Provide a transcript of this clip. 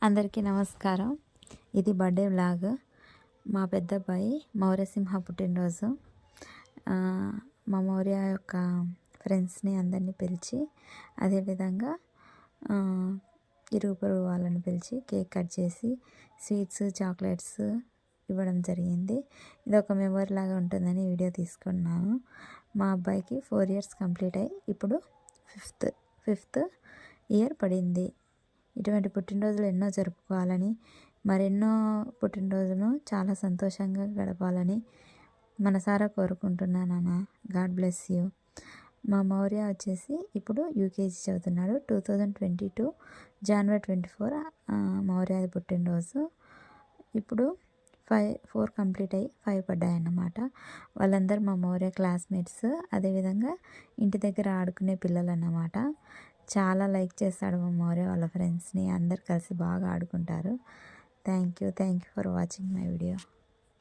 అందరికీ నమస్కారం. ఇది బర్త్డే వ్లాగ్. మా పెద్దబ్బాయి మౌర్యసింహ పుట్టినరోజు. మా మౌర్య యొక్క ఫ్రెండ్స్ని అందరినీ పిలిచి, అదేవిధంగా ఇరుగు పొరుగు వాళ్ళని పిలిచి కేక్ కట్ చేసి స్వీట్స్, చాక్లెట్స్ ఇవ్వడం జరిగింది. ఇది ఒక మెమరీ లాగా ఉంటుందని వీడియో తీసుకున్నాను. మా అబ్బాయికి 4 years కంప్లీట్ అయ్యి ఇప్పుడు ఫిఫ్త్ ఇయర్ పడింది. ఇటువంటి పుట్టినరోజులు ఎన్నో జరుపుకోవాలని, మరెన్నో పుట్టినరోజులను చాలా సంతోషంగా గడపాలని మనసారా కోరుకుంటున్నాను. God bless you. మా మౌర్య వచ్చేసి ఇప్పుడు యూకేజీ చదువుతున్నాడు. 2022 January 24 మౌర్య పుట్టినరోజు. ఇప్పుడు 4 కంప్లీట్ అయ్యి 5 పడ్డాయన్నమాట. వాళ్ళందరూ మా మౌర్య క్లాస్మేట్స్, అదేవిధంగా ఇంటి దగ్గర ఆడుకునే పిల్లలు అన్నమాట. చాలా లైక్ చేస్తాడు మా మౌర్య వాళ్ళ ఫ్రెండ్స్ని. అందరు కలిసి బాగా ఆడుకుంటారు. Thank you for watching my video.